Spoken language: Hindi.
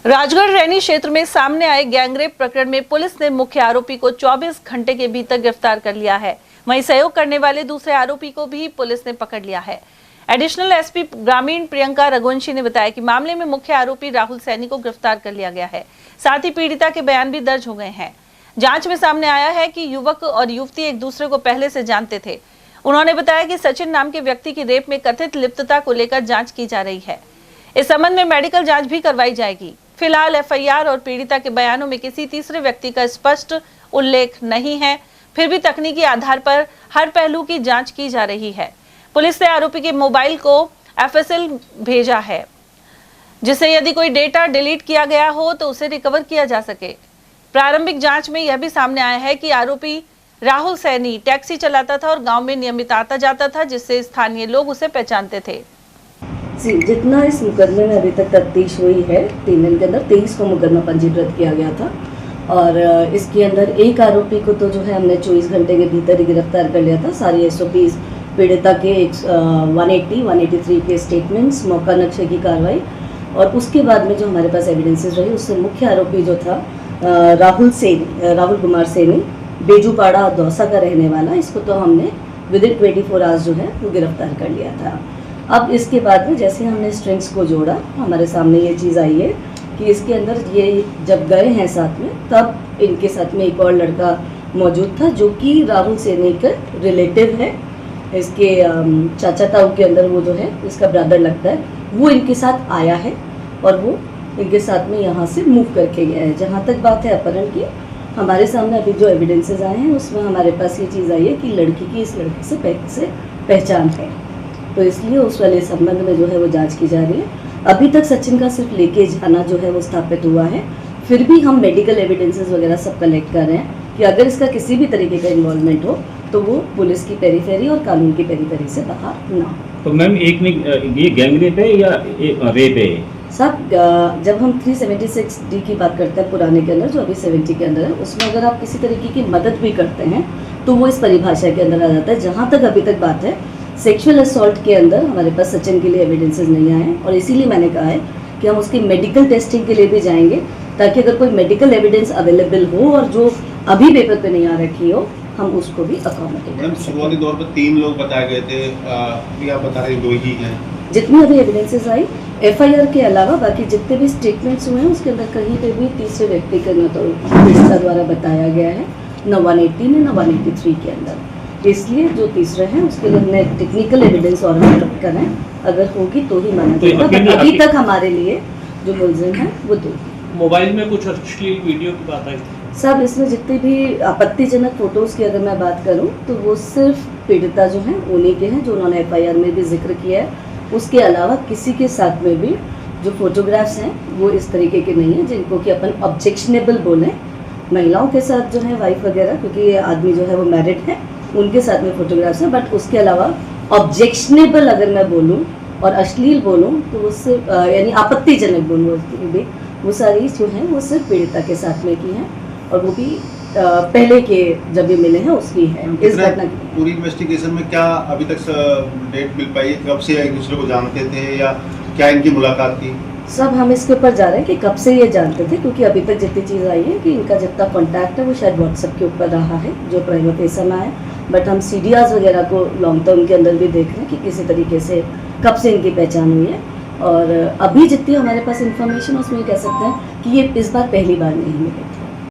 राजगढ़ रैनी क्षेत्र में सामने आए गैंगरेप प्रकरण में पुलिस ने मुख्य आरोपी को 24 घंटे के भीतर गिरफ्तार कर लिया है। वहीं सहयोग करने वाले दूसरे आरोपी को भी पुलिस ने पकड़ लिया है। एडिशनल एसपी ग्रामीण प्रियंका रघुवंशी ने बताया कि मामले में मुख्य आरोपी राहुल सैनी को गिरफ्तार कर लिया गया है। साथ ही पीड़िता के बयान भी दर्ज हो गए हैं। जांच में सामने आया है कि युवक और युवती एक दूसरे को पहले से जानते थे। उन्होंने बताया कि सचिन नाम के व्यक्ति की रेप में कथित लिप्तता को लेकर जांच की जा रही है। इस संबंध में मेडिकल जांच भी करवाई जाएगी। फिलहाल एफआईआर और पीड़िता के बयानों में किसी तीसरे व्यक्ति का स्पष्ट उल्लेख नहीं है। फिर भी तकनीकी आधार पर हर पहलू की जांच की जा रही है। पुलिस ने आरोपी के मोबाइल को एफएसएल भेजा है, जिससे यदि कोई डेटा डिलीट किया गया हो तो उसे रिकवर किया जा सके। प्रारंभिक जांच में यह भी सामने आया है कि आरोपी राहुल सैनी टैक्सी चलाता था और गांव में नियमित आता जाता था, जिससे स्थानीय लोग उसे पहचानते थे। जितना इस मुकदमे में अभी तक तफ्तीश हुई है, 3 दिन के अंदर 23 को मुकदमा पंजीकृत किया गया था और इसके अंदर एक आरोपी को तो जो है हमने 24 घंटे के भीतर ही गिरफ्तार कर लिया था। सारी एसओपीज, पीड़िता के 183 के स्टेटमेंट्स, मौका नक्शे की कार्रवाई और उसके बाद में जो हमारे पास एविडेंसेस रही, उससे मुख्य आरोपी जो था राहुल कुमार सैनी, बेजूपाड़ा दौसा का रहने वाला, इसको तो हमने विदिन 24 आवर्स जो है वो गिरफ्तार कर लिया था। अब इसके बाद में जैसे हमने स्ट्रिंग्स को जोड़ा, हमारे सामने ये चीज़ आई है कि इसके अंदर ये जब गए हैं साथ में, तब इनके साथ में एक और लड़का मौजूद था जो कि राहुल सैनी का रिलेटिव है। इसके चाचा ताऊ के अंदर वो जो है इसका ब्रदर लगता है, वो इनके साथ आया है और वो इनके साथ में यहाँ से मूव करके गया है। जहाँ तक बात है अपहरण की, हमारे सामने अभी जो एविडेंसेस आए हैं उसमें हमारे पास ये चीज़ आई है कि लड़की की इस लड़के से पहले से पहचान है, तो इसलिए उस वाले संबंध में जो है वो जांच की जा रही है। अभी तक सचिन का सिर्फ लेके जाना जो है वो स्थापित हुआ है। फिर भी हम मेडिकल एविडेंसेस वगैरह सब कलेक्ट कर रहे हैं कि अगर इसका किसी भी तरीके का इन्वॉल्वमेंट हो तो वो पुलिस की पेरीफेरी और कानून की पेरीफेरी से बाहर ना हो। तो मैम एक में ये गैंगरेप है या रेप है? सब जब हम 376D की बात करते हैं पुराने के अंदर, जो अभी 70 के अंदर है, उसमें अगर आप किसी तरीके की मदद भी करते हैं तो वो इस परिभाषा के अंदर आ जाता है। जहाँ तक अभी तक बात है सेक्सुअल असॉल्ट के अंदर हमारे पास सचिन के लिए एविडेंसेस नहीं आए हैं और इसीलिए मैंने कहा है कि हम उसकी मेडिकल टेस्टिंग के लिए भी जाएंगे, ताकि अगर कोई मेडिकल एविडेंस अवेलेबल हो और जो अभी पेपर पे नहीं आ रखी हो, हम उसको भी अकोमोडेट करें। शुरुआती दौर पर 3 लोग बताए गए थे, या बता रहे 2 ही हैं। जितनी अभी एविडेंसेस आई एफआईआर के अलावा बाकी जितने भी स्टेटमेंट्स हुए हैं उसके अंदर कहीं पे भी तीसरे व्यक्ति का न तो पीड़िता द्वारा बताया गया है, न 180 ने न 183 के अंदर। इसलिए जो तीसरा है उसके लिए हमने टेक्निकल एविडेंस और कर हैं, अगर होगी तो ही माना जाएगा। अभी तक हमारे लिए जो मुलजिम है वो 2। मोबाइल में कुछ अश्लील वीडियो की बात आई सब, इसमें जितने भी आपत्तिजनक फोटोज़ की अगर मैं बात करूं तो वो सिर्फ पीड़िता जो हैं उन्हीं के हैं, जो उन्होंने एफआईआर में भी जिक्र किया है। उसके अलावा किसी के साथ में भी जो फोटोग्राफ्स हैं वो इस तरीके के नहीं हैं जिनको कि अपन ऑब्जेक्शनेबल बोलें। महिलाओं के साथ जो है वाइफ वगैरह, क्योंकि ये आदमी जो है वो मैरिड है, उनके साथ में फोटोग्राफ्स हैं, बट उसके अलावा ऑब्जेक्शनेबल अगर मैं बोलूँ और अश्लील बोलूँ तो वो सिर्फ यानी आपत्तिजनक बोलूँ भी, वो सारी जो हैं वो सिर्फ पीड़िता के साथ में की हैं और वो भी पहले के जब ये मिले हैं उसकी है। इस घटना की पूरी इन्वेस्टिगेशन में क्या अभी तक डेट मिल पाई, कब से एक दूसरे को जानते थे या क्या इनकी मुलाकात थी? सब हम इसके ऊपर जा रहे हैं कि कब से ये जानते थे, क्योंकि अभी तक जितनी चीज़ आई है कि इनका जितना कॉन्टैक्ट है वो शायद व्हाट्सएप के ऊपर रहा है जो प्राइमा फेसा में आया, बट हम सीडीआर्स वगैरह को लॉन्ग टर्म के अंदर भी देख रहे हैं कि किसी तरीके से कब से इनकी पहचान हुई है। और अभी जितनी हमारे पास इन्फॉर्मेशन उसमें कह सकते हैं कि ये इस बार पहली बार नहीं मिले।